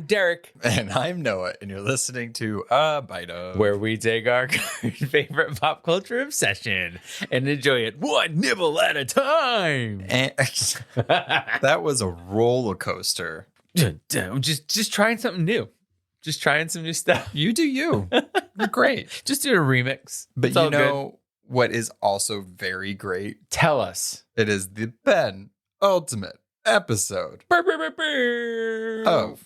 Derek. And I'm Noah, and you're listening to A Bite of, where we take our favorite pop culture obsession and enjoy it one nibble at a time. And that was a roller coaster. Just trying something new. Just trying some new stuff. You do you. You're great. Just do a remix. But It's you all know good. what is also very great? Tell us. It is the penultimate episode of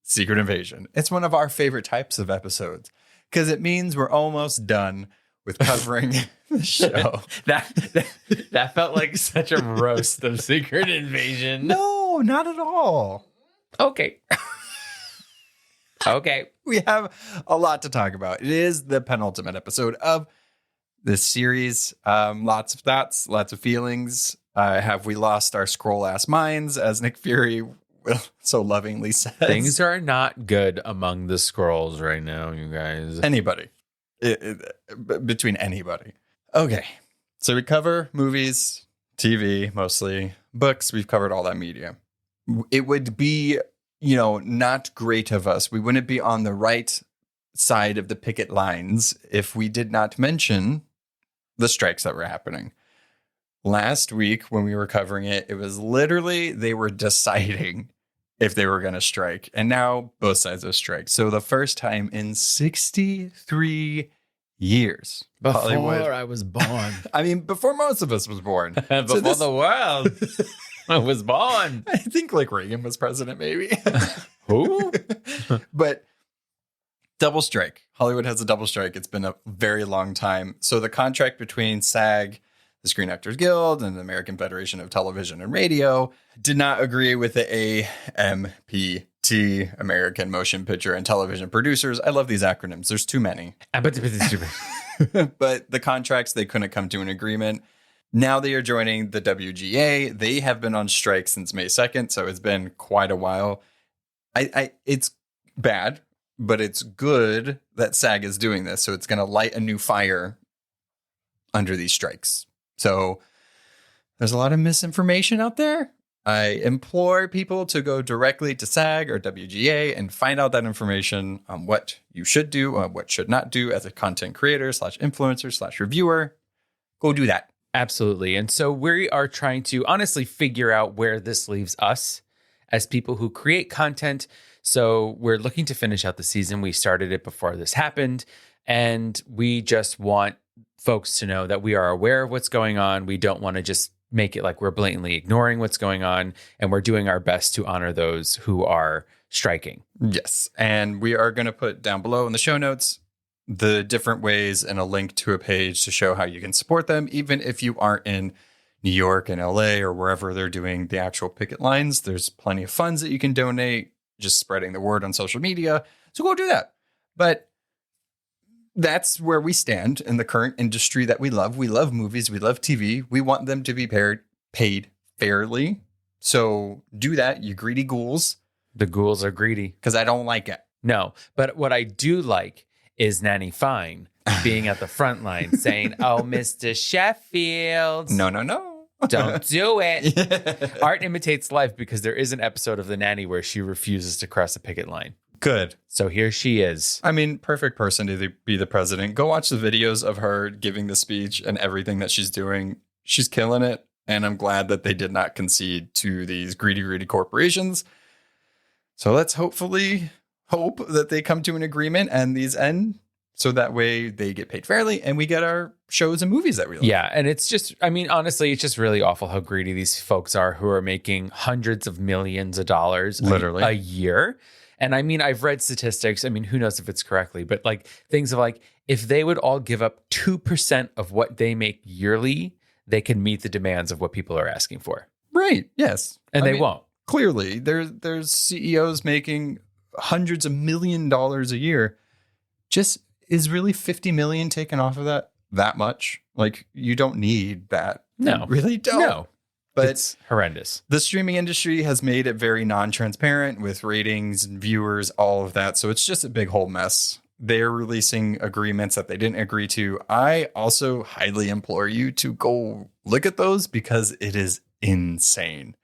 Secret Invasion. It's one of our favorite types of episodes because it means we're almost done with covering the show. That felt like such a roast of Secret Invasion. No, not at all. Okay. Okay. We have a lot to talk about. It is the penultimate episode of this series. Lots of thoughts, lots of feelings. Have we lost our scroll-ass minds, as Nick Fury so lovingly says? Things are not good among the Skrulls right now, you guys. Anybody. Between anybody. Okay. So we cover movies, TV, mostly. Books, we've covered all that media. It would be, not great of us. We wouldn't be on the right side of the picket lines if we did not mention the strikes that were happening. Last week when we were covering it, it was literally they were deciding if they were going to strike. And now both sides have strike. So the first time in 63 years. Before Hollywood. I was born. I mean, before most of us was born. Before the world I was born. I think like Reagan was president, maybe. Who? But double strike. Hollywood has a double strike. It's been a very long time. So the contract between SAG, the Screen Actors Guild, and the American Federation of Television and Radio did not agree with the AMPT, American Motion Picture and Television Producers. I love these acronyms. There's too many. But the contracts, they couldn't come to an agreement. Now they are joining the WGA. They have been on strike since May 2nd, so it's been quite a while. It's bad, but it's good that SAG is doing this. So it's going to light a new fire under these strikes. So there's a lot of misinformation out there. I implore people to go directly to SAG or WGA and find out that information on what you should do, what should not do as a content creator / influencer / reviewer. Go do that. Absolutely. And so we are trying to honestly figure out where this leaves us as people who create content. So we're looking to finish out the season. We started it before this happened, and we just want folks to know that we are aware of what's going on. We don't want to just make it like we're blatantly ignoring what's going on, and we're doing our best to honor those who are striking. Yes. And we are going to put down below in the show notes the different ways and a link to a page to show how you can support them. Even if you aren't in New York and LA or wherever they're doing the actual picket lines, there's plenty of funds that you can donate, just spreading the word on social media. So go do that. But that's where we stand in the current industry that we love. We love movies. We love TV. We want them to be paid fairly. So do that, you greedy ghouls. The ghouls are greedy. Because I don't like it. No, but what I do like is Nanny Fine being at the front line saying, "Oh, Mr. Sheffield. No. Don't do it." Yeah. Art imitates life, because there is an episode of The Nanny where she refuses to cross a picket line. Good. So here she is. I mean, perfect person to be the president. Go watch the videos of her giving the speech and everything that she's doing. She's killing it. And I'm glad that they did not concede to these greedy corporations. So let's hopefully hope that they come to an agreement and these end, so that way they get paid fairly and we get our shows and movies that we love. Yeah. And it's just, honestly, it's just really awful how greedy these folks are who are making hundreds of millions of dollars literally a year. And I've read statistics. Who knows if it's correctly, but like things of like, if they would all give up 2% of what they make yearly, they can meet the demands of what people are asking for. Right. Yes. And they won't. Clearly, there's CEOs making hundreds of $1 million a year. Just is really 50 million taken off of that much? Like, you don't need that. No. You really don't. No. But it's horrendous. The streaming industry has made it very non-transparent with ratings and viewers, all of that. So it's just a big whole mess. They're releasing agreements that they didn't agree to. I also highly implore you to go look at those because it is insane.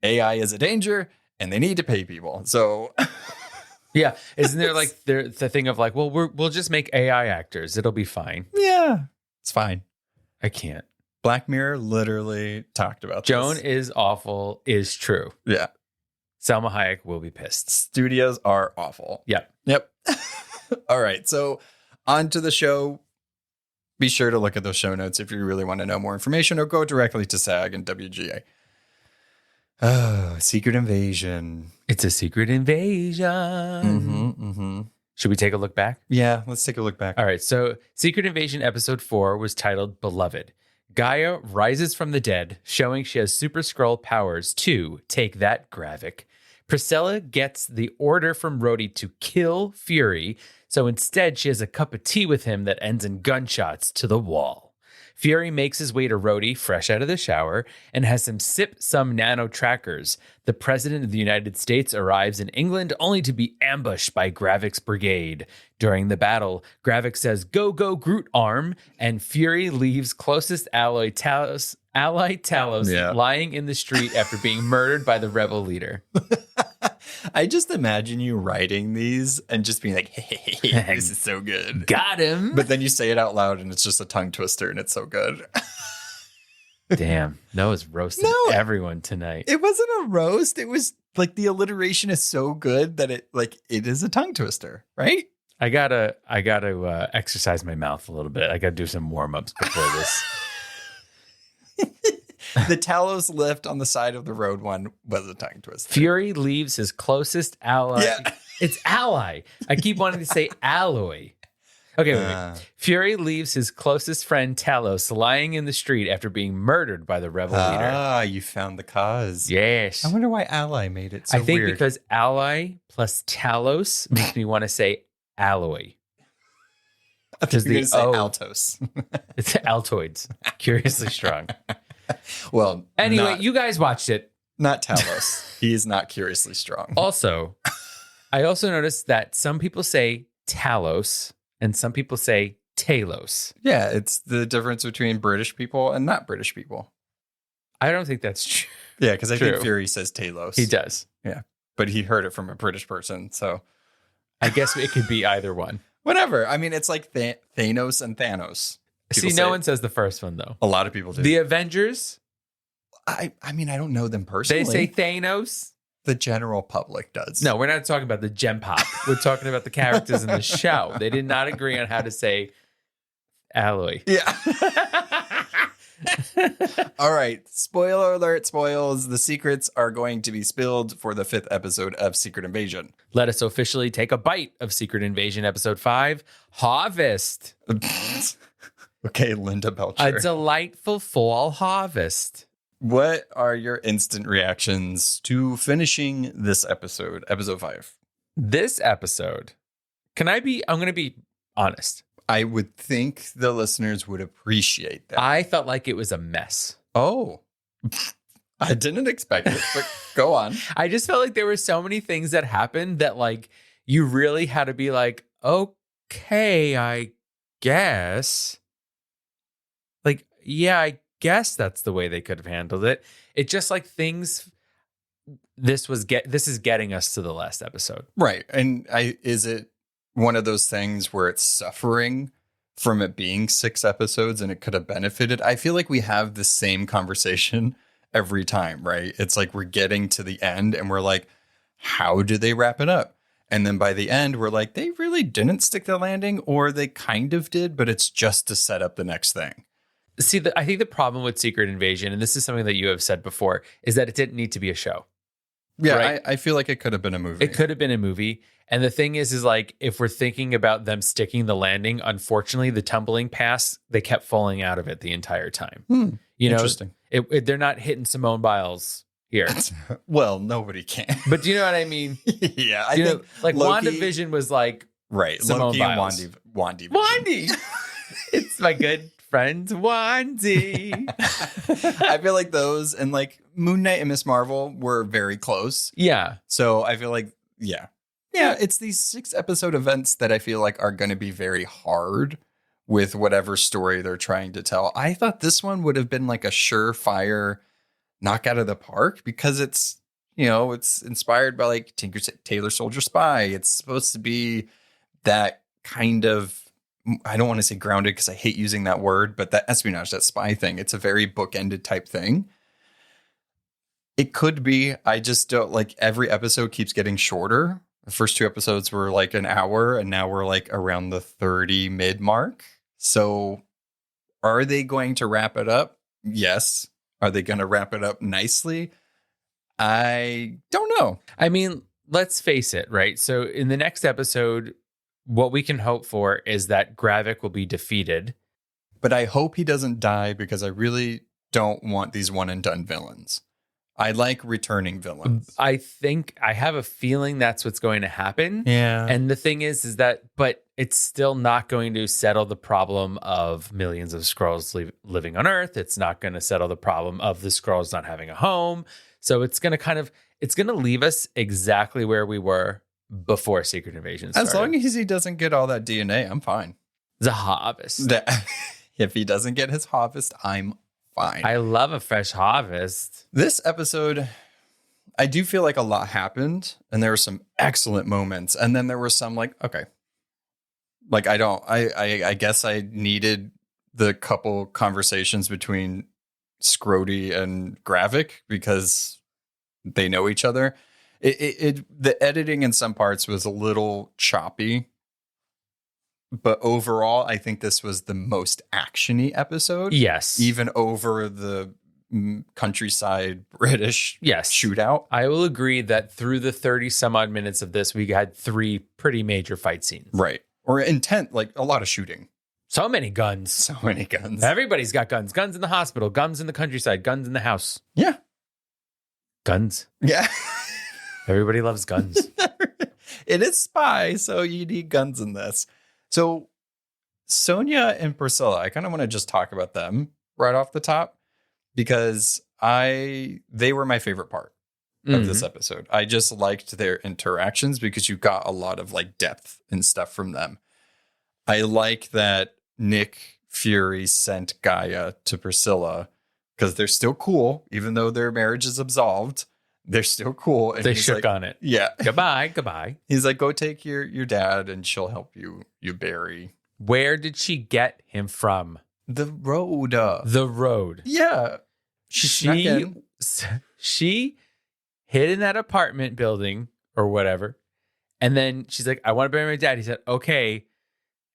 AI is a danger and they need to pay people. So Yeah. Isn't there like the thing of like, well, we'll just make AI actors. It'll be fine. Yeah, it's fine. I can't. Black Mirror literally talked about Joan this. is awful is true. Yeah. Selma Hayek will be pissed. Studios are awful. Yep. All right. So on to the show. Be sure to look at those show notes if you really want to know more information, or go directly to SAG and WGA. Oh, Secret Invasion. It's a secret invasion. Should we take a look back? Yeah, let's take a look back. All right. So Secret Invasion episode 4 was titled Beloved. G'iah rises from the dead, showing she has Super Skrull powers to take that Gravik. Priscilla gets the order from Rhodey to kill Fury, so instead she has a cup of tea with him that ends in gunshots to the wall. Fury makes his way to Rhodey, fresh out of the shower, and has him sip some nano trackers. The President of the United States arrives in England only to be ambushed by Gravik's brigade. During the battle, Gravik says, "Go, go, Groot arm," and Fury leaves closest ally Talos lying in the street after being murdered by the rebel leader. I just imagine you writing these and just being like, hey, this is so good. Got him. But then you say it out loud and it's just a tongue twister and it's so good. Damn, Noah's roasting everyone tonight. It wasn't a roast. It was like the alliteration is so good that it is a tongue twister, right? I gotta exercise my mouth a little bit. I gotta do some warm-ups before this. The Talos lift on the side of the road one was a tongue twister. Fury leaves his closest ally. Yeah. It's ally. I keep wanting to say alloy. Okay, wait. Fury leaves his closest friend Talos lying in the street after being murdered by the rebel leader. Ah, you found the cause. Yes. I wonder why ally made it so I think weird. because ally plus Talos makes me want to say alloy. Because the say O. Altos. It's Altoids. Curiously strong. Well, Anyway, you guys watched it. not Talos. He is not curiously strong. Also, I also noticed that some people say Talos and some people say Talos. Yeah, it's the difference between British people and not British people. I don't think that's true. Yeah, because I think True. Fury says Talos. He does. Yeah, but he heard it from a British person, so I guess it could be either one. whatever. I mean, it's like Thanos and Thanos. People See, say no it. one says the first one, though. A lot of people do. The Avengers, I mean, I don't know them personally. they say Thanos. the general public does. No, we're not talking about the gem pop. We're talking about the characters in the show. They did not agree on how to say alloy. Yeah. All right. Spoiler alert, spoils. The secrets are going to be spilled for the 5th episode of Secret Invasion. Let us officially take a bite of Secret Invasion Episode 5, Harvest. Okay, Linda Belcher. A delightful fall harvest. What are your instant reactions to finishing this episode, episode 5? This episode, I'm going to be honest. I would think the listeners would appreciate that. I felt like it was a mess. Oh, I didn't expect it, but go on. I just felt like there were so many things that happened that like you really had to be like, okay, I guess. Like, yeah, I guess that's the way they could have handled it. It just like things. This is getting us to the last episode, Right. And is it one of those things where it's suffering from it being 6 episodes and it could have benefited? I feel like we have the same conversation every time, right? It's like we're getting to the end and we're like, how do they wrap it up? And then by the end, we're like, they really didn't stick the landing, or they kind of did, but it's just to set up the next thing. See, I think the problem with Secret Invasion, and this is something that you have said before, is that it didn't need to be a show. Yeah, Right? I feel like it could have been a movie. It could have been a movie. And the thing is like, if we're thinking about them sticking the landing, unfortunately, the tumbling pass, they kept falling out of it the entire time. You know, Interesting. They're not hitting Simone Biles here. Well, nobody can. But do you know what I mean? Yeah, I You know, think like Loki- WandaVision was like, right. Simone Loki and Biles. Wandy. Wandy. It's my good friend Wandy. I feel like those and like Moon Knight and Miss Marvel were very close. Yeah. So I feel like, yeah, it's these 6 episode events that I feel like are going to be very hard with whatever story they're trying to tell. I thought this one would have been like a surefire knock out of the park because it's it's inspired by like Tinker Tailor Soldier Spy. It's supposed to be that kind of, I don't want to say grounded because I hate using that word, but that espionage, that spy thing, it's a very bookended type thing. It could be. I just don't like, every episode keeps getting shorter. The first 2 episodes were like an hour, and now we're like around the 30 mid mark. So are they going to wrap it up? Yes. Are they going to wrap it up nicely? I don't know. I mean, let's face it, right? So in the next episode, what we can hope for is that Gravik will be defeated. But I hope he doesn't die, because I really don't want these one and done villains. I like returning villains. I have a feeling that's what's going to happen. Yeah. And the thing is that, but it's still not going to settle the problem of millions of Skrulls living on Earth. It's not going to settle the problem of the Skrulls not having a home. So it's going to leave us exactly where we were before Secret Invasion started. As long as he doesn't get all that DNA, I'm fine. The harvest. If he doesn't get his harvest, I'm fine. I love a fresh harvest. This episode, I do feel like a lot happened, and there were some excellent moments. And then there were some like, okay. Like, I guess I needed the couple conversations between Scrody and Gravik because they know each other. The editing in some parts was a little choppy, but overall, I think this was the most action-y episode. Yes. Even over the countryside British shootout. I will agree that through the 30 some odd minutes of this, we had 3 pretty major fight scenes. Right. Or intent, like a lot of shooting. So many guns. So many guns. Everybody's got guns. Guns in the hospital, guns in the countryside, guns in the house. Yeah. Guns. Yeah. Everybody loves guns. It is spy, so you need guns in this. So Sonya and Priscilla, I kind of want to just talk about them right off the top, because they were my favorite part of this episode. I just liked their interactions because you got a lot of like depth and stuff from them. I like that Nick Fury sent G'iah to Priscilla because they're still cool, even though their marriage is absolved. They're still cool. And they shook on it. Yeah. Goodbye. He's like, go take your dad and she'll help you bury. Where did she get him from? The road. The road. Yeah. She hid in that apartment building or whatever. And then she's like, I want to bury my dad. He said, okay.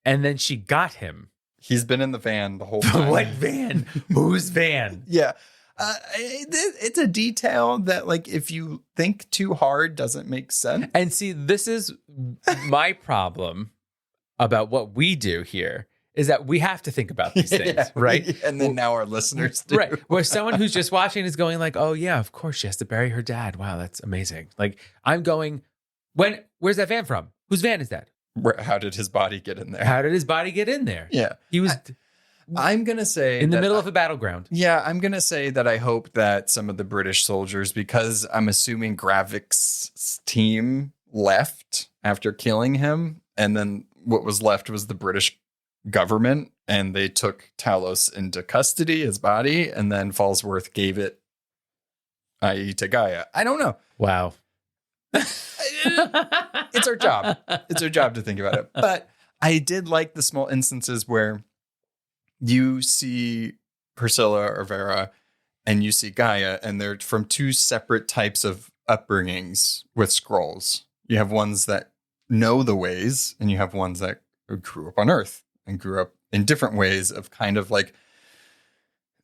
And then she got him. He's been in the van the whole time. What van? Whose van? Yeah. It's a detail that, like, if you think too hard, doesn't make sense. And see, this is my problem about what we do here, is that we have to think about these things, right? And then now our listeners do. Right. Where someone who's just watching is going like, oh, yeah, of course she has to bury her dad. Wow, that's amazing. Like, I'm going, where's that van from? Whose van is that? How did his body get in there? How did his body get in there? Yeah. He was... I'm going to say... in the middle of a battleground. Yeah, I'm going to say that I hope that some of the British soldiers, because I'm assuming Gravik's team left after killing him, and then what was left was the British government, and they took Talos into custody, his body, and then Falsworth gave it, i.e. to G'iah. I don't know. Wow. It's our job. It's our job to think about it. But I did like the small instances where you see Priscilla or Vera and you see G'iah, and they're from 2 separate types of upbringings with Skrulls. You have ones that know the ways, and you have ones that grew up on Earth and grew up in different ways of kind of like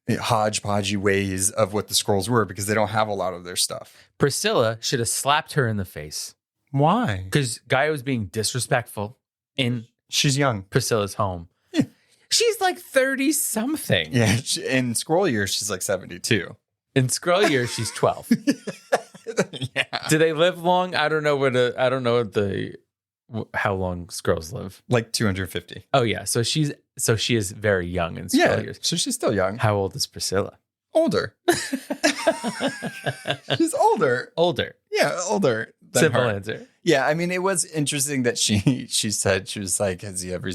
hodgepodgey ways of what the Skrulls were, because they don't have a lot of their stuff. Priscilla should have slapped her in the face. Why? Because G'iah was being disrespectful in She's young. Priscilla's home. Yeah. She's like 30 something. Yeah. In Skrull years, she's like 72. In Skrull years, she's 12. Yeah. Do they live long? I don't know how long Skrulls live. Like 250. Oh yeah. So she is very young in Skrull years. So she's still young. How old is Priscilla? Older. She's older. Older. Yeah, older. Simple answer. Yeah, I mean, it was interesting that she said, she was like, has he ever,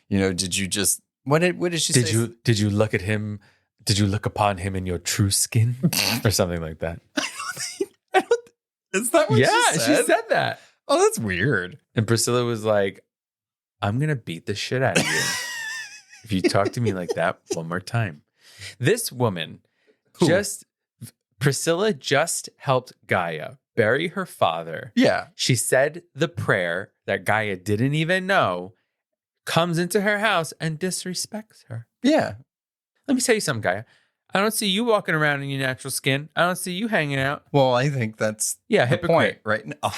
did you just, what did she say? Did you look at him? Did you look upon him in your true skin? Or something like that. Is that what she said that. Oh, that's weird. And Priscilla was like, I'm going to beat the shit out of you if you talk to me like that one more time. This woman Priscilla just helped G'iah bury her father. Yeah. She said the prayer that G'iah didn't even know, comes into her house and disrespects her. Yeah. Let me tell you something, G'iah. I don't see you walking around in your natural skin. I don't see you hanging out. Well, I think that's the point, right? No.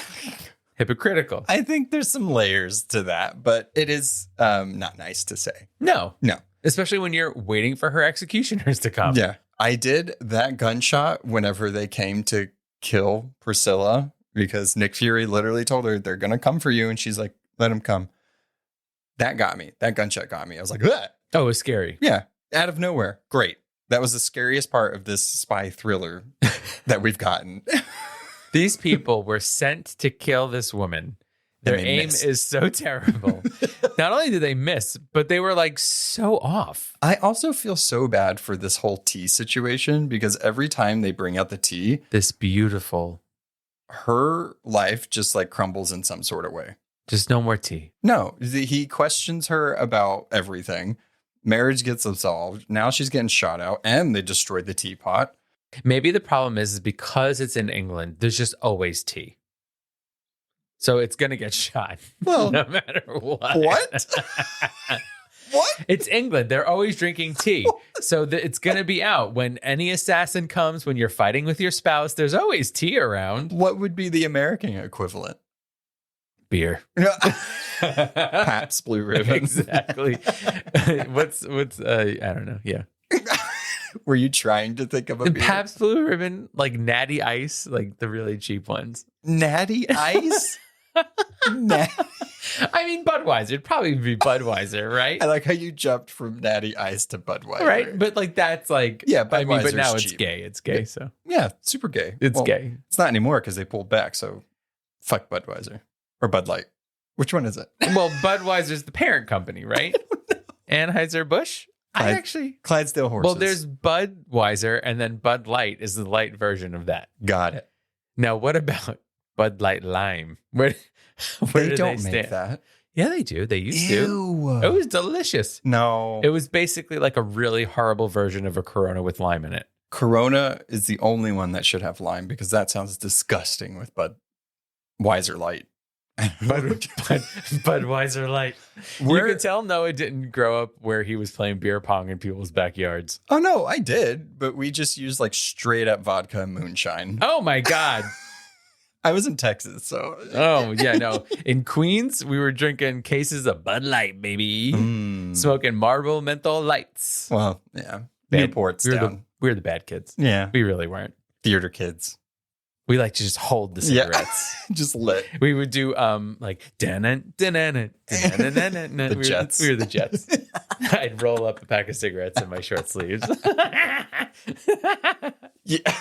Hypocritical. I think there's some layers to that, but it is not nice to say. No. No. Especially when you're waiting for her executioners to come. Yeah. I did that gunshot whenever they came to kill Priscilla because Nick Fury literally told her they're going to come for you. And she's like, let him come. That got me. That gunshot got me. I was like, ugh. Oh, it was scary. Yeah. Out of nowhere. Great. That was the scariest part of this spy thriller that we've gotten. These people were sent to kill this woman. Their aim is so terrible. Not only did they miss, but they were like so off. I also feel so bad for this whole tea situation because every time they bring out the tea, this beautiful, her life just like crumbles in some sort of way. Just no more tea. No, he questions her about everything. Marriage gets absolved. Now she's getting shot out and they destroyed the teapot. Maybe the problem is because it's in England, there's just always tea. So it's going to get shot. Well, no matter what. What? What? It's England. They're always drinking tea. So it's going to be out. When any assassin comes, when you're fighting with your spouse, there's always tea around. What would be the American equivalent? Beer. Pabst Blue Ribbon. Exactly. what's I don't know. Yeah. Were you trying to think of a beer? Pabst Blue Ribbon, like Natty Ice, like the really cheap ones. Natty Ice? I mean, Budweiser. It'd probably be Budweiser, right? I like how you jumped from Natty Ice to Budweiser. Right? But like that's like, yeah, I mean, but now it's cheap. gay. It's gay, so. Yeah, super gay. It's gay. It's not anymore because they pulled back, so fuck Budweiser. Or Bud Light. Which one is it? Well, Budweiser's the parent company, right? Anheuser-Busch? Clydesdale horses. Well, there's Budweiser, and then Bud Light is the light version of that. Got it. Now, what about Bud Light Lime? Where they do don't they make stand? that. Yeah, they do. They used to. It was delicious. No. It was basically like a really horrible version of a Corona with lime in it. Corona is the only one that should have lime because that sounds disgusting with Budweiser Light. Budweiser Light. You could tell Noah didn't grow up where he was playing beer pong in people's backyards. Oh, no, I did. But we just used like straight up vodka and moonshine. Oh, my God. I was in Texas, so. Oh, yeah, no. In Queens, we were drinking cases of Bud Light, baby. Smoking Marlboro Menthol Lights. Well, yeah. Newport's down. We were the bad kids. Yeah. We really weren't. Theater kids. We like to just hold the cigarettes. Yeah. Just lit. We would do like the Jets. We were the Jets. I'd roll up a pack of cigarettes in my short sleeves. Yeah.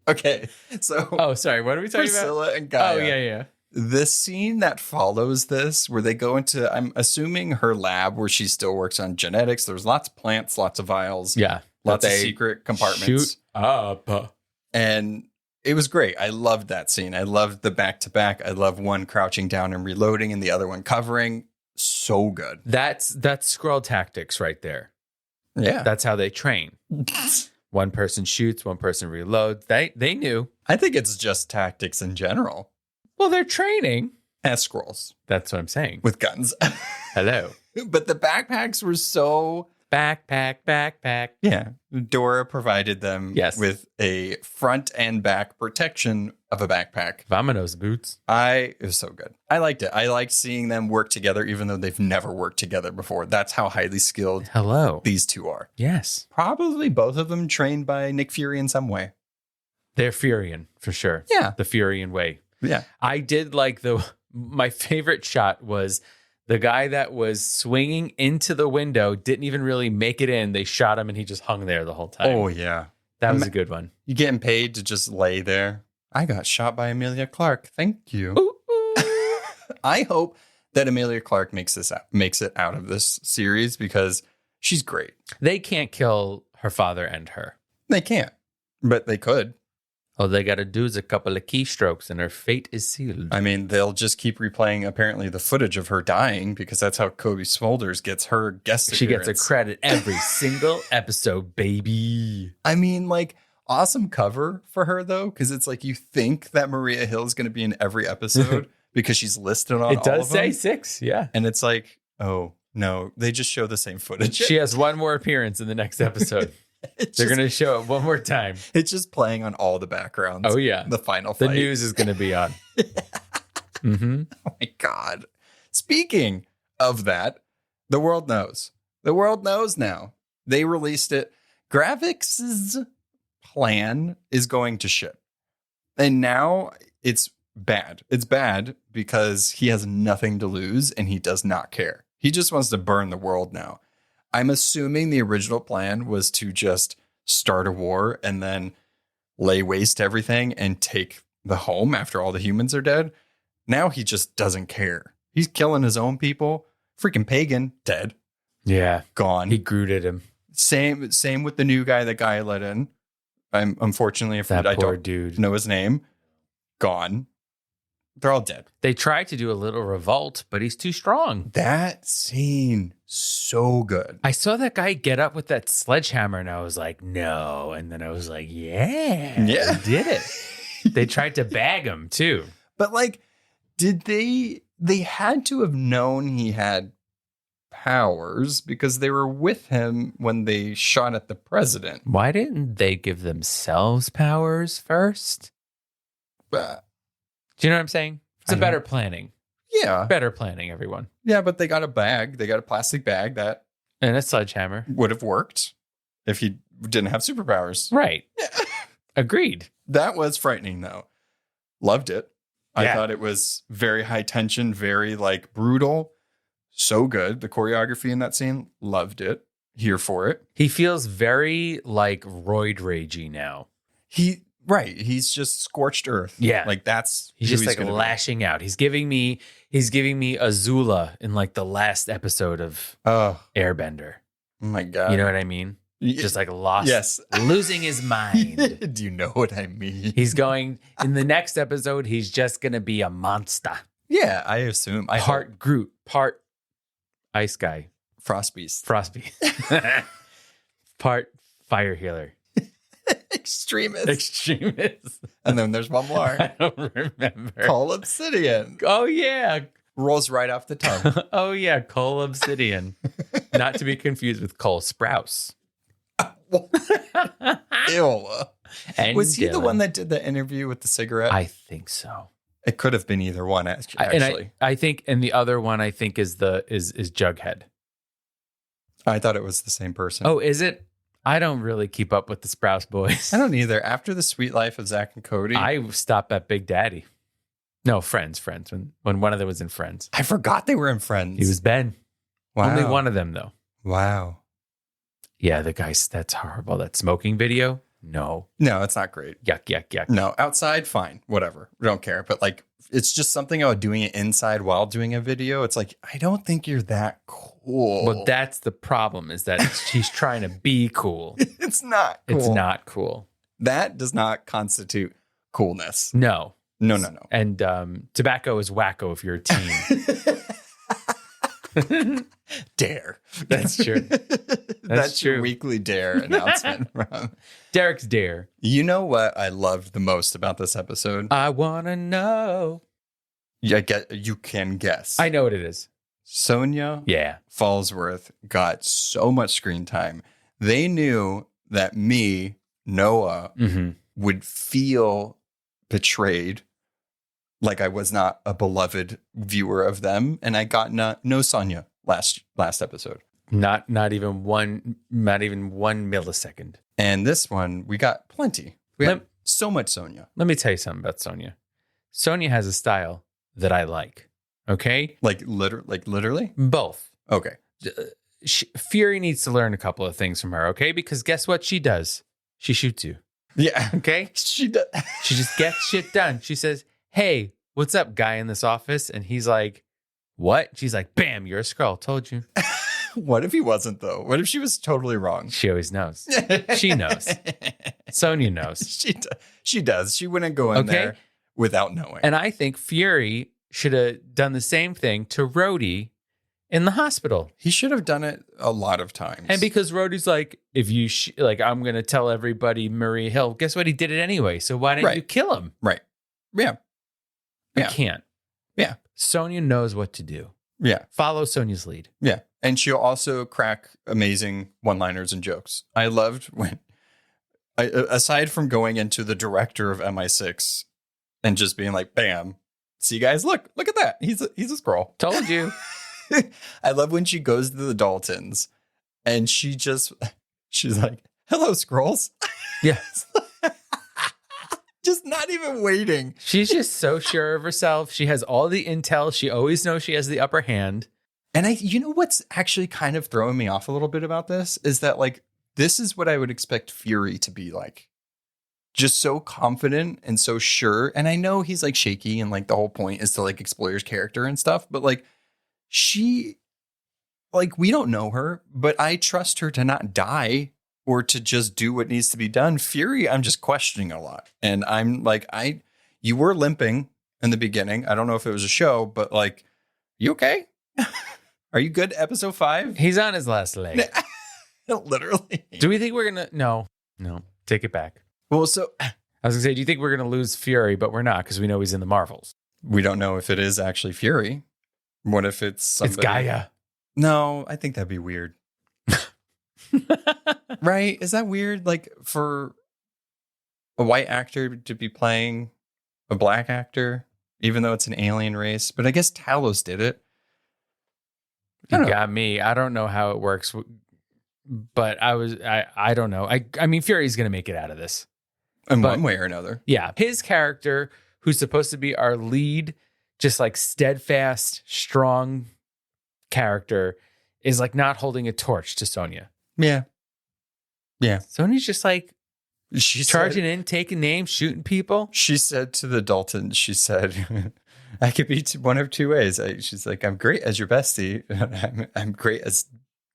Okay. So oh, sorry. What are we talking Priscilla about? And G'iah. Oh, yeah. The scene that follows this, where they go into, I'm assuming her lab where she still works on genetics. There's lots of plants, lots of vials. Yeah. Lots of secret compartments. Shoot up. And it was great. I loved that scene. I loved the back-to-back. I love one crouching down and reloading and the other one covering. So good. That's Skrull tactics right there. Yeah. That's how they train. One person shoots, one person reloads. They knew. I think it's just tactics in general. Well, they're training. As Skrulls. That's what I'm saying. With guns. Hello. But the backpacks were so... Backpack. Yeah. Dora provided them with a front and back protection of a backpack. Vamonos boots. It was so good. I liked it. I liked seeing them work together, even though they've never worked together before. That's how highly skilled these two are. Yes. Probably both of them trained by Nick Fury in some way. They're Furian, for sure. Yeah. The Furian way. Yeah. I did like my favorite shot was the guy that was swinging into the window didn't even really make it in. They shot him and he just hung there the whole time. Oh, yeah. That was a good one. You getting paid to just lay there? I got shot by Emilia Clarke. Thank you. Ooh. I hope that Emilia Clarke makes it out of this series because she's great. They can't kill her father and her. They can't, but they could. All they got to do is a couple of keystrokes and her fate is sealed. I mean, they'll just keep replaying apparently the footage of her dying because that's how Kobe Smulders gets her guest She appearance. gets a credit every single episode, baby. I mean, like, awesome cover for her, though, because it's like you think that Maria Hill is going to be in every episode because she's listed on all of them. It does say 6, yeah. And it's like, oh, no, they just show the same footage. She has one more appearance in the next episode. They're going to show it one more time. It's just playing on all the backgrounds. Oh, yeah. The final fight. The news is going to be on. Mm-hmm. Oh, my God. Speaking of that, the world knows. The world knows now. They released it. Gravik's plan is going to ship. And now it's bad. It's bad because he has nothing to lose and he does not care. He just wants to burn the world now. I'm assuming the original plan was to just start a war and then lay waste to everything and take the home after all the humans are dead. Now he just doesn't care. He's killing his own people. Freaking pagan, dead. Yeah. Gone. He grooted him. Same with the new guy that G'iah let in. I'm unfortunately afraid I don't dude. know his name. Gone. They're all dead. They tried to do a little revolt, but he's too strong. That scene, so good. I saw that guy get up with that sledgehammer and I was like, no. And then I was like, yeah. Yeah. They did it. They tried to bag him too. But like, did they had to have known he had powers because they were with him when they shot at the president. Why didn't they give themselves powers first? Do you know what I'm saying? It's a better planning. Yeah. Better planning, everyone. Yeah, but they got a bag. They got a plastic bag that And a sledgehammer. would have worked if he didn't have superpowers. Right. Agreed. That was frightening, though. Loved it. I Yeah. thought it was very high tension, very like brutal. So good. The choreography in that scene, loved it. Here for it. He feels very like roid ragey now. He's just scorched earth. Yeah. Like that's He's who just like gonna be. lashing out. He's giving me Azula in like the last episode of Oh Airbender. my God. You know what I mean? Just like lost, Yes. losing his mind. Do you know what I mean? He's going in the next episode. He's just going to be a monster. Yeah, I assume. Part Groot, part Ice Guy, Frost Beast. Frostbeast, part Fire Healer, Extremist. And And then there's one more. I don't remember. Cole Obsidian. Oh yeah. Rolls right off the tongue. Oh yeah, Cole Obsidian. Not to be confused with Cole Sprouse. Ew. And Was he the Dylan. one that did the interview with the cigarette? I think so. It could have been either one, actually. And I think, and the other one I think is Jughead. I thought it was the same person. Oh, is it? I don't really keep up with the Sprouse boys. I don't either. After the Sweet Life of Zach and Cody, I stopped at Big Daddy. No, Friends. When one of them was in Friends. I forgot they were in Friends. He was Ben. Wow. Only one of them, though. Wow. Yeah, the guy, that's horrible. That smoking video? No. No, it's not great. Yuck, yuck, yuck. No, outside, fine, whatever. We don't care. But like, it's just something about doing it inside while doing a video. It's like, I don't think you're that cool. Well, that's the problem, is that she's trying to be cool. It's not cool. It's not cool. That does not constitute coolness. No. No. And tobacco is wacko if you're a teen. Dare. That's true. That's your true. weekly dare announcement from. Derek's dare. You know what I loved the most about this episode? I want to know. You can guess. I know what it is. Sonya Yeah. Fallsworth got so much screen time. They knew that me, Noah, Mm-hmm. would feel betrayed, like I was not a beloved viewer of them, and I got no Sonya last episode. Not even one millisecond. And this one, we got plenty. We Let- had so much Sonya. Let me tell you something about Sonya. Sonya has a style that I like. Okay? Like literally? Both. Okay. Fury needs to learn a couple of things from her, okay? Because guess what she does? She shoots you. Yeah. Okay? She does. She just gets shit done. She says, hey, what's up, guy in this office? And he's like, what? She's like, bam, you're a Skrull. Told you. What if he wasn't, though? What if she was totally wrong? She always knows. She knows. Sonya knows. She does. She wouldn't go in there without knowing. And I think Fury should have done the same thing to Rhodey in the hospital. He should have done it a lot of times. And because Rhodey's like, if you I'm going to tell everybody Marie Hill, guess what? He did it anyway. So why didn't you kill him? Right. Yeah. You can't. Yeah. Sonya knows what to do. Yeah. Follow Sonya's lead. Yeah. And she'll also crack amazing one-liners and jokes. I loved when, aside from going into the director of MI6 and just being like, bam, see guys, look at that. He's a Skrull. Told you. I love when she goes to the Daltons and she's like, hello, Skrulls. Yeah. Just not even waiting. She's just so sure of herself. She has all the intel. She always knows she has the upper hand. And you know what's actually kind of throwing me off a little bit about this is that like, this is what I would expect Fury to be like. Just so confident and so sure. And I know he's like shaky and like the whole point is to like explore his character and stuff. But like we don't know her, but I trust her to not die or to just do what needs to be done. Fury, I'm just questioning a lot. And I'm like, you were limping in the beginning. I don't know if it was a show, but like, you okay? Are you good? Episode 5? He's on his last leg. Literally. Do we think we're going to? No, take it back. Well, so I was going to say, do you think we're going to lose Fury? But we're not because we know he's in the Marvels. We don't know if it is actually Fury. What if it's somebody? It's G'iah. No, I think that'd be weird. Right? Is that weird? Like for a white actor to be playing a black actor, even though it's an alien race. But I guess Talos did it. You got me. I don't know how it works, but I don't know. I mean, Fury's going to make it out of this. In one way or another. Yeah. His character, who's supposed to be our lead, just like steadfast, strong character, is like not holding a torch to Sonya. Yeah. Yeah. Sonya's just like she's charging in, taking names, shooting people. She said to the Daltons, she said, I could be one of two ways. She's like, I'm great as your bestie. I'm great as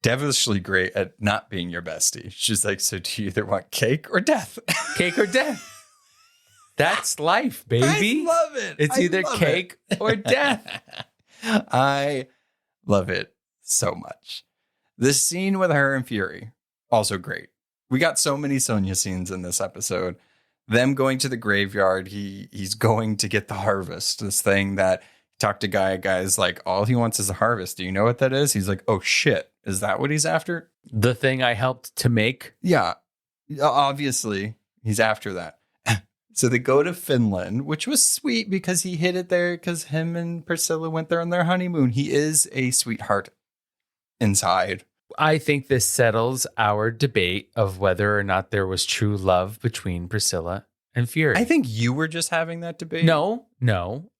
devilishly great at not being your bestie. She's like, so do you either want cake or death? Cake or death. That's life, baby. I love it. It's either cake or death. I love it so much. This scene with her and Fury, also great. We got so many Sonya scenes in this episode. Them going to the graveyard. He's going to get the harvest. This thing that talked to Guy's like, all he wants is a harvest. Do you know what that is? He's like, oh shit. Is that what he's after? The thing I helped to make? Yeah. Obviously, he's after that. So they go to Finland, which was sweet because he hid it there because him and Priscilla went there on their honeymoon. He is a sweetheart inside. I think this settles our debate of whether or not there was true love between Priscilla and Fury. I think you were just having that debate. No.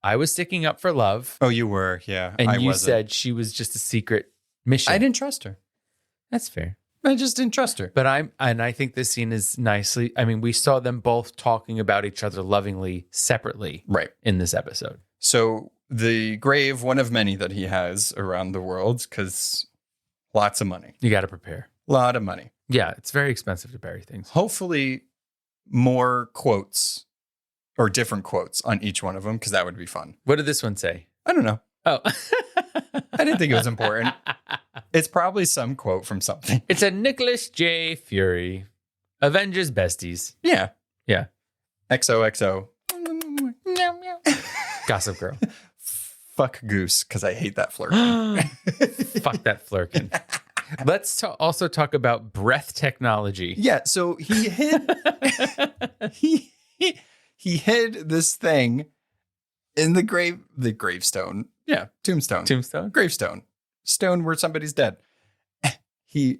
I was sticking up for love. Oh, you were. Yeah. And you said she was just a secret mission. I didn't trust her. That's fair. I just didn't trust her. But I think this scene is nicely, I mean, we saw them both talking about each other lovingly separately. Right. In this episode. So the grave, one of many that he has around the world, because lots of money. You got to prepare. A lot of money. Yeah, it's very expensive to bury things. Hopefully more quotes or different quotes on each one of them, because that would be fun. What did this one say? I don't know. Oh. I didn't think it was important. It's probably some quote from something. It's a Nicholas J. Fury. Avengers Besties. Yeah. Yeah. XOXO. Gossip Girl. Fuck Goose, because I hate that flirt. Fuck that flirkin. Let's also talk about breath technology. Yeah, so he hid he hid this thing in the gravestone. Yeah, tombstone. Gravestone. Stone where somebody's dead. He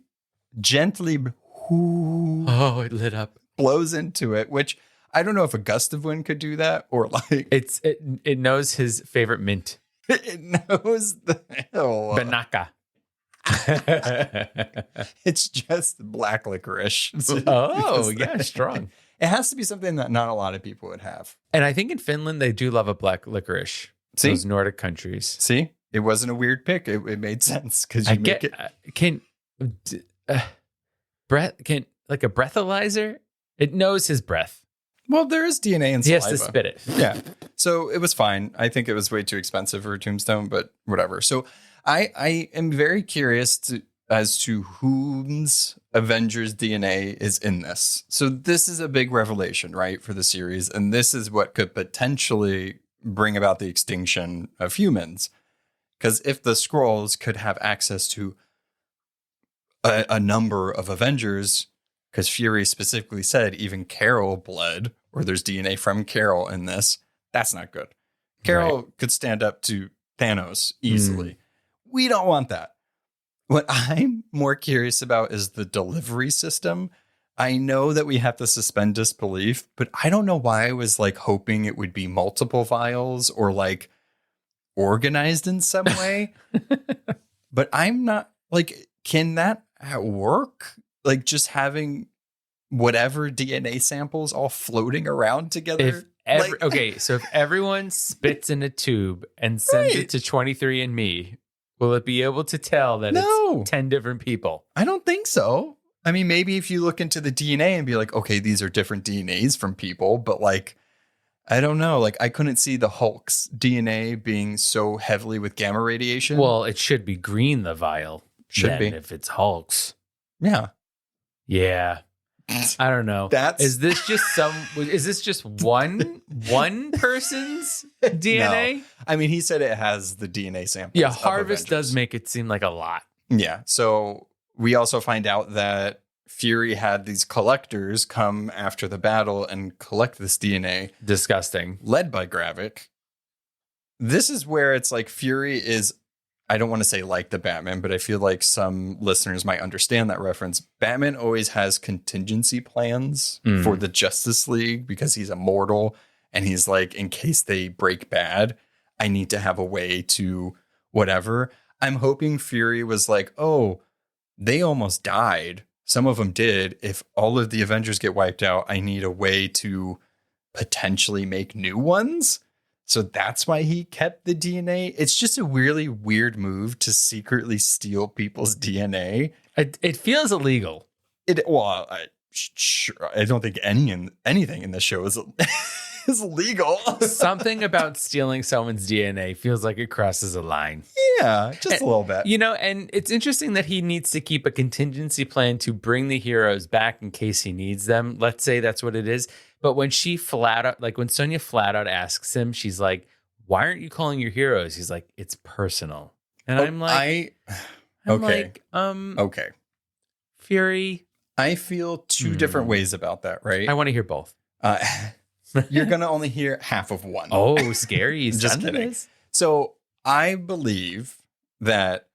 gently it lit up. Blows into it, which I don't know if a gust of wind could do that or like it knows his favorite mint. It knows the hell. Banaka. It's just black licorice. Oh, yeah, strong. It has to be something that not a lot of people would have. And I think in Finland, they do love a black licorice. See? Those Nordic countries. See? it wasn't a weird pick. It made sense because I you make get it. breath like a breathalyzer. It knows his breath. Well, there is DNA in He saliva. has to spit it. Yeah. So it was fine. I think it was way too expensive for a tombstone, but whatever. So I am very curious as to whose Avengers DNA is in this. So this is a big revelation, right, for the series. And this is what could potentially bring about the extinction of humans. Because if the Skrulls could have access to a number of Avengers, because Fury specifically said even Carol blood, or there's DNA from Carol in this, that's not good. Carol could stand up to Thanos easily. We don't want that. What I'm more curious about is the delivery system. I know that we have to suspend disbelief, but I don't know why I was like hoping it would be multiple vials or like organized in some way. But I'm not like, can that work? Like just having whatever DNA samples all floating around together? So if everyone spits in a tube and sends it to 23andMe, will it be able to tell that it's 10 different people? I don't think so. I mean, maybe if you look into the DNA and be like, okay, these are different DNAs from people, but like, I don't know. Like, I couldn't see the Hulk's DNA being so heavily with gamma radiation. Well, it should be green, the vial. Should be. If it's Hulk's. Yeah. Yeah. I don't know. Is this just one person's DNA? No. I mean, he said it has the DNA sample. Yeah, Harvest does make it seem like a lot. Yeah. So we also find out that Fury had these collectors come after the battle and collect this DNA. Disgusting. Led by Gravik. This is where it's like Fury is, I don't want to say like the Batman, but I feel like some listeners might understand that reference. Batman always has contingency plans for the Justice League because he's immortal. And he's like, in case they break bad, I need to have a way to whatever. I'm hoping Fury was like, oh, they almost died. Some of them did. If all of the Avengers get wiped out, I need a way to potentially make new ones. So that's why he kept the DNA. It's just a really weird move to secretly steal people's DNA. It feels illegal. I don't think anything in this show is legal. Something about stealing someone's DNA feels like it crosses a line. Yeah, just a little bit. You know, and it's interesting that he needs to keep a contingency plan to bring the heroes back in case he needs them. Let's say that's what it is. But when when Sonya flat out asks him, she's like, why aren't you calling your heroes? He's like, it's personal. And I'm like, okay. Fury. I feel two different ways about that, right? I want to hear both. You're going to only hear half of one. Oh, scary. Just kidding. So I believe that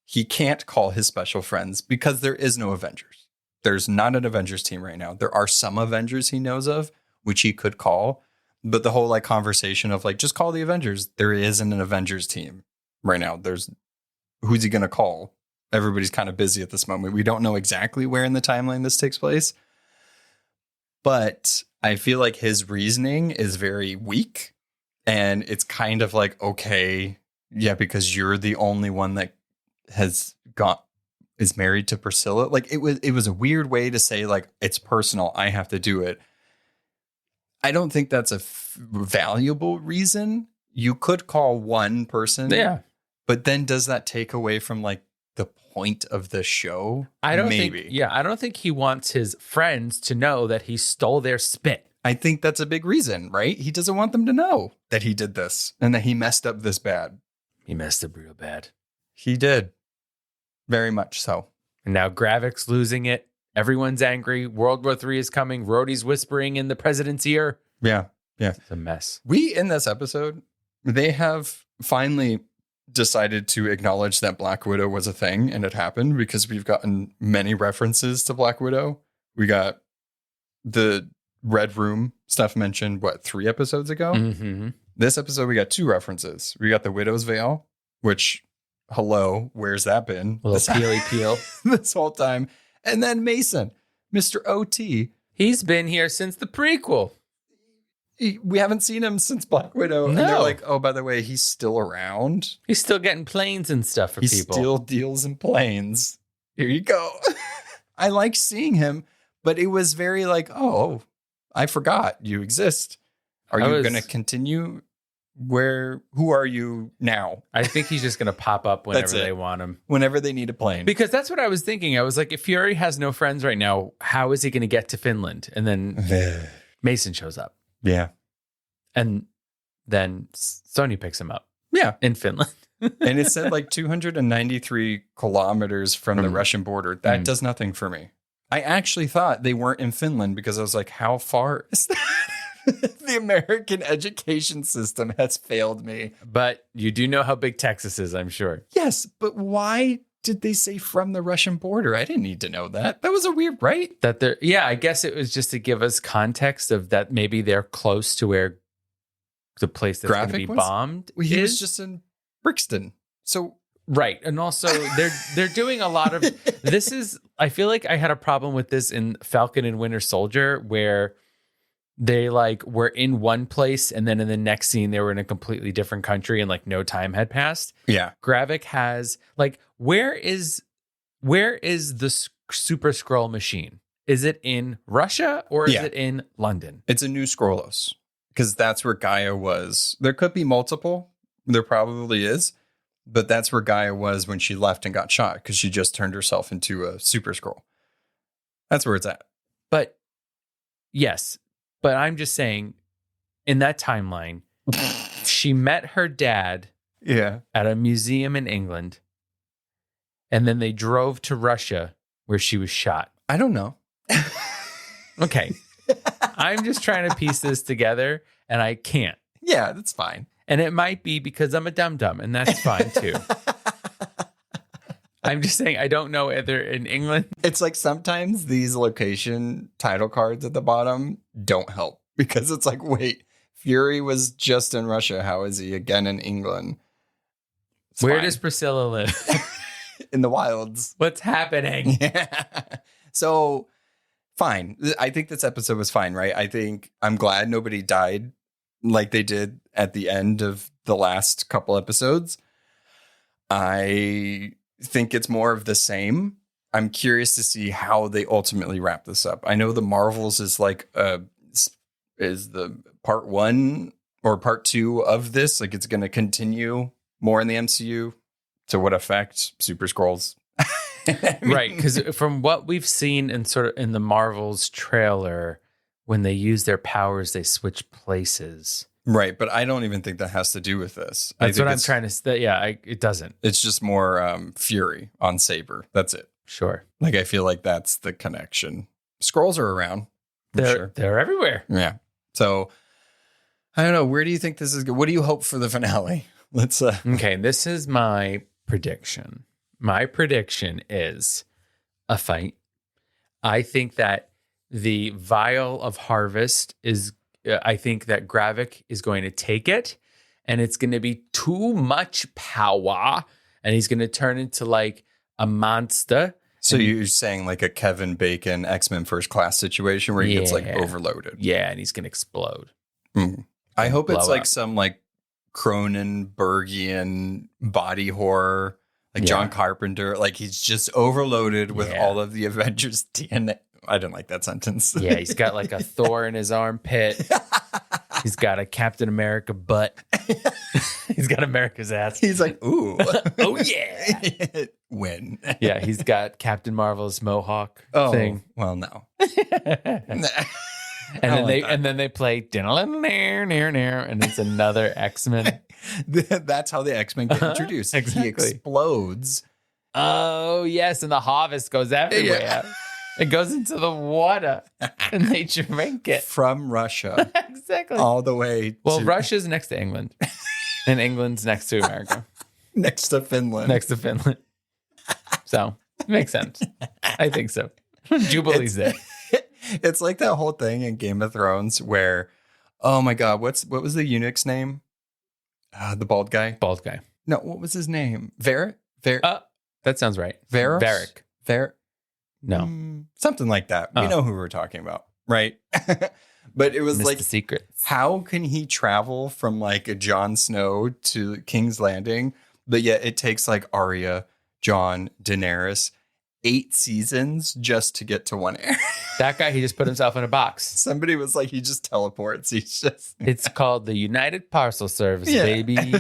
he can't call his special friends because there is no Avengers. There's not an Avengers team right now. There are some Avengers he knows of, which he could call. But the whole like conversation of like, just call the Avengers. There isn't an Avengers team right now. Who's he going to call? Everybody's kind of busy at this moment. We don't know exactly where in the timeline this takes place. But I feel like his reasoning is very weak. And it's kind of like, okay, yeah, because you're the only one that is married to Priscilla. Like it was a weird way to say like, it's personal. I have to do it. I don't think that's a valuable reason. You could call one person. Yeah. But then does that take away from like the point of the show? I don't think he wants his friends to know that he stole their spit. I think that's a big reason, right? He doesn't want them to know that he did this and that he messed up this bad. He messed up real bad. He did. Very much so. And now Gravik's losing it. Everyone's angry. World War III is coming. Rhodey's whispering in the president's ear. Yeah. Yeah. It's a mess. In this episode, they have finally decided to acknowledge that Black Widow was a thing and it happened because we've gotten many references to Black Widow. We got the Red Room stuff mentioned, 3 episodes ago? Mm-hmm. This episode, we got 2 references. We got the Widow's Veil, which, hello, where's that been? A little peely peel. This whole time. And then Mason, Mr. OT. He's been here since the prequel. we haven't seen him since Black Widow. And No. they're like, oh, by the way, he's still around. He's still getting planes and stuff for He people. still deals in planes. Here you go. I like seeing him, but it was very like, oh, I forgot you exist. Are you going to continue? Who are you now? I think he's just going to pop up whenever they want him. Whenever they need a plane. Because that's what I was thinking. I was like, if Fury has no friends right now, how is he going to get to Finland? And then Mason shows up. Yeah. And then Sonya picks him up. Yeah. In Finland. And it said like 293 kilometers from the Russian border. That does nothing for me. I actually thought they weren't in Finland because I was like, how far is that? The American education system has failed me. But you do know how big Texas is, I'm sure. Yes, but why did they say from the Russian border? I didn't need to know that. That was a weird, right? I guess it was just to give us context of that maybe they're close to where the place that's going to be bombed He is. was just in Brixton. So right. And also they're doing a lot of this is I feel like I had a problem with this in Falcon and Winter Soldier where they like were in one place and then in the next scene they were in a completely different country and like no time had passed. Yeah. Gravik has like where is the Super Skrull machine? Is it in Russia or is it in London? It's a New Skrullos because that's where G'iah was. There could be multiple. There probably is. But that's where G'iah was when she left and got shot because she just turned herself into a Super Skrull. That's where it's at. But yes. But I'm just saying, in that timeline, she met her dad at a museum in England, and then they drove to Russia where she was shot. I don't know. Okay. I'm just trying to piece this together, and I can't. Yeah, that's fine. And it might be because I'm a dum-dum, and that's fine, too. I'm just saying I don't know whether in England. It's like sometimes these location title cards at the bottom don't help because it's like, wait, Fury was just in Russia. How is he again in England? Where does Priscilla live? In the wilds. What's happening? Yeah. So fine. I think this episode was fine, right? I think I'm glad nobody died like they did at the end of the last couple episodes. I think it's more of the same. I'm curious to see how they ultimately wrap this up. I know the Marvels is like is the part 1 or part 2 of this. Like it's going to continue more in the MCU. To what effect? Super Skrulls. Right, because from what we've seen in sort of in the Marvels trailer, when they use their powers, they switch places. Right, but I don't even think that has to do with this. That's what I'm trying to say. Yeah, it doesn't. It's just more Fury on Saber. That's it. Sure. Like, I feel like that's the connection. Skrulls are around. They're everywhere. Yeah. So, I don't know. Where do you think this is good? What do you hope for the finale? Let's. Okay, this is my prediction. My prediction is a fight. I think that the vial of harvest is, I think that Gravik is going to take it and it's going to be too much power and he's going to turn into like a monster. So you're saying like a Kevin Bacon X-Men First Class situation where he gets like overloaded. Yeah, and he's going to explode. Mm. I hope it's like up. some like Cronenbergian body horror, like John Carpenter. Like he's just overloaded with all of the Avengers DNA. I didn't like that sentence. Yeah, he's got like a Thor in his armpit. He's got a Captain America butt. He's got America's ass. He's like, ooh. Oh, yeah. When? Yeah, he's got Captain Marvel's mohawk thing. Well, no. And then they play and it's another X-Men. That's how the X-Men get introduced. Exactly. He explodes. Oh, yes, and the harvest goes everywhere. Yeah. It goes into the water and they drink it. From Russia. Exactly. All the way Well, Russia's next to England. And England's next to America. Next to Finland. Next to Finland. So, it makes sense. I think so. Jubilee's there. It's like that whole thing in Game of Thrones where, oh my God, what was the eunuch's name? The bald guy? Bald guy. No, what was his name? That sounds right. Varric. No. Something like that. We know who we're talking about, right? But it was Missed like, the secrets. how can he travel from like a Jon Snow to King's Landing? But yet it takes like Arya, Jon, Daenerys 8 seasons just to get to one area. That guy, he just put himself in a box. Somebody was like, he just teleports. He's just. It's called the United Parcel Service, Yeah. baby.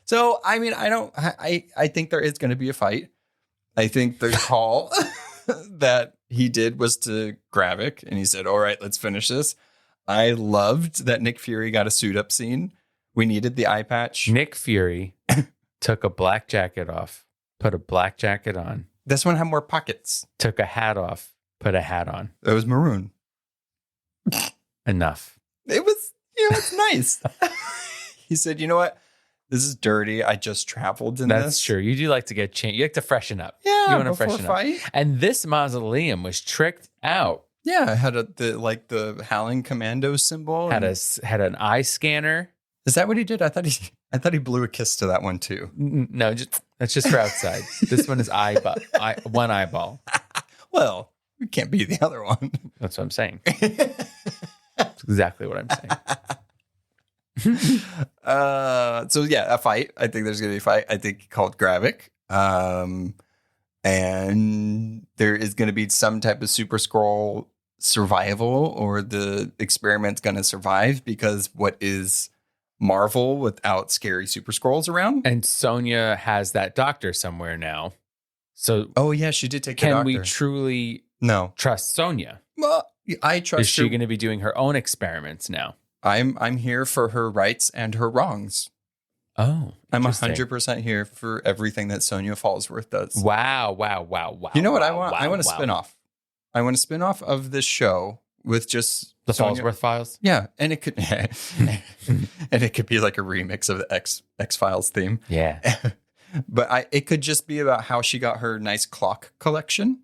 So, I mean, I think there is going to be a fight. I think the call that he did was to Gravik, and he said, all right, let's finish this. I loved that Nick Fury got a suit up scene. We needed the eye patch. Nick Fury took a black jacket off, put a black jacket on, This one had more pockets. took a hat off, put a hat on. It was maroon. Enough. It was, it's nice. He said, you know what? This is dirty. I just traveled in this. That's true. You do like to get changed. You like to freshen up. Yeah, You want to before freshen fight. up. And this mausoleum was tricked out. Yeah, it had the Howling Commando symbol. Had and- had an eye scanner. Is that what he did? I thought he blew a kiss to that one too. No, that's just for outside. This one is one eyeball. Well, it can't be the other one. That's what I'm saying. That's exactly what I'm saying. So yeah, a fight. I think there's gonna be a fight. I think he called Gravik. And there is gonna be some type of Super Scroll survival, or the experiment's gonna survive, because what is Marvel without scary Super Scrolls around? And Sonya has that doctor somewhere now. So Oh yeah, she did take the can doctor. we truly No. trust Sonya? Well, I trust Is she her. going to be doing her own experiments now? I'm here for her rights and her wrongs. Oh, I'm interesting. 100% here for everything that Sonya Fallsworth does. Wow. You know what I wow, want? wow, I want a wow. spin-off. I want a spin-off of this show with just The Sonya- Fallsworth Files? Yeah, and it could and it could be like a remix of the X-Files theme. Yeah. But it could just be about how she got her nice clock collection.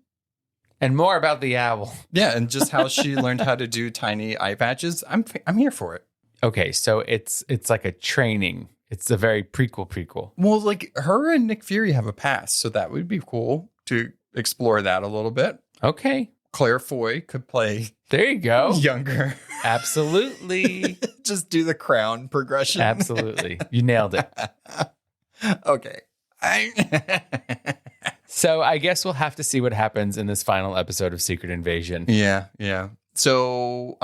And more about the owl. Yeah, and just how she learned how to do tiny eye patches. I'm here for it. Okay, so it's like a training. It's a very prequel. Well, like her and Nick Fury have a past, so that would be cool to explore that a little bit. Okay. Claire Foy could play There you go. younger. Absolutely. Just do the crown progression. Absolutely. You nailed it. Okay. So I guess we'll have to see what happens in this final episode of Secret Invasion. Yeah. So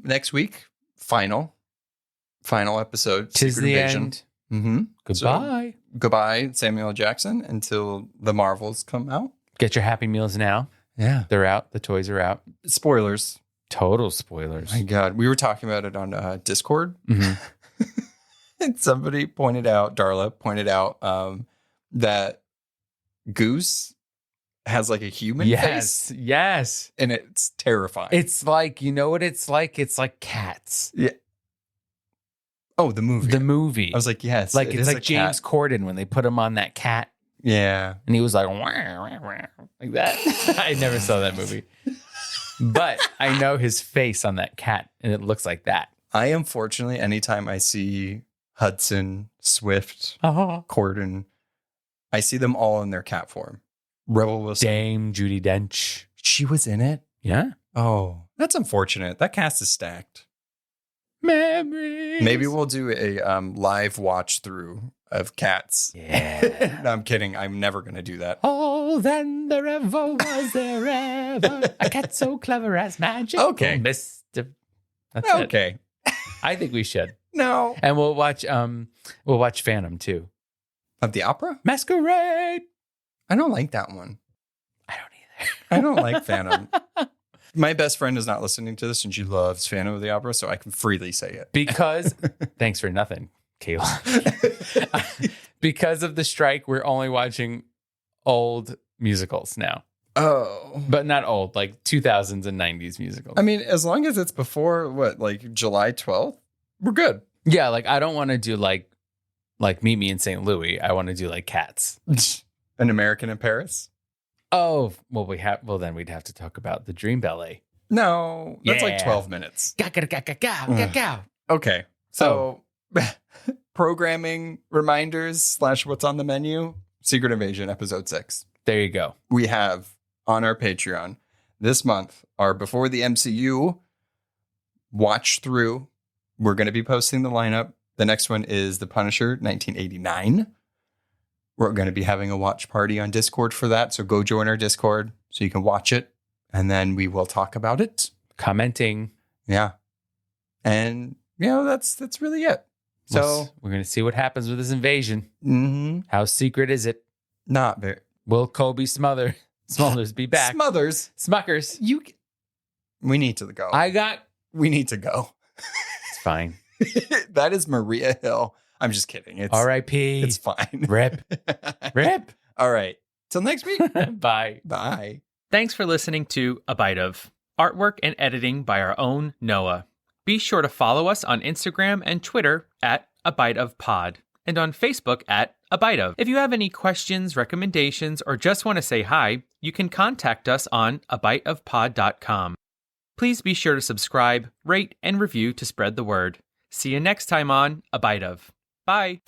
next week, final episode. Tis Secret the Invasion. end. Mm-hmm. Goodbye. So, goodbye, Samuel L. Jackson, until the Marvels come out. Get your Happy Meals now. Yeah. They're out. The toys are out. Spoilers. Total spoilers. My God. We were talking about it on Discord. Mhm. And somebody Darla pointed out that Goose has like a human face. Yes. And it's terrifying. It's like, you know what it's like? It's like Cats. Yeah. Oh, the movie. The movie. I was like, yes. like it it's is like a James cat. Corden. Corden when they put him on that cat Yeah. and he was like, wah, wah, wah, like that. I never saw that movie. But I know his face on that cat and it looks like that. I unfortunately, anytime I see Hudson, Swift, Corden, I see them all in their cat form. Rebel Wilson. Dame Judi Dench. She was in it? Yeah. Oh, that's unfortunate. That cast is stacked. Memories. Maybe we'll do a live watch through of Cats. Yeah. No, I'm kidding. I'm never going to do that. Oh, then there ever was there ever a cat so clever as magic. Okay. Mr. That's it. Okay. I think we should. No. And we'll watch Phantom too. Of the opera? Masquerade. I don't like that one. I don't either. I don't like Phantom. My best friend is not listening to this and she loves Phantom of the Opera, so I can freely say it. Because thanks for nothing, Kayla. Because of the strike, we're only watching old musicals now. Oh. But not old, like 2000s and 90s musicals. I mean, as long as it's before like July 12th, we're good. Yeah, like I don't want to do like Meet Me in St. Louis. I want to do like Cats. An American in Paris? Oh, well then we'd have to talk about the Dream Ballet. No, that's like Yeah. 12 minutes. Ga-ga-ga-ga-ga. Okay. So programming reminders / what's on the menu, Secret Invasion episode 6. There you go. We have on our Patreon this month are before the MCU watch through. We're going to be posting the lineup. The next one is The Punisher 1989. We're going to be having a watch party on Discord for that. So go join our Discord so you can watch it. And then we will talk about it. Commenting. Yeah. And, that's really it. So we're going to see what happens with this invasion. Mm-hmm. How secret is it? Not very. Will Kobe Smulders be back? Smuckers. We need to go. We need to go. It's fine. That is Maria Hill. I'm just kidding. It's R.I.P. It's fine. Rip. All right. Till next week. Bye. Bye. Thanks for listening to A Bite of. Artwork and editing by our own Noah. Be sure to follow us on Instagram and Twitter at A Bite of Pod and on Facebook at A Bite of. If you have any questions, recommendations, or just want to say hi, you can contact us on abiteofpod.com. Please be sure to subscribe, rate, and review to spread the word. See you next time on A Bite of. Bye.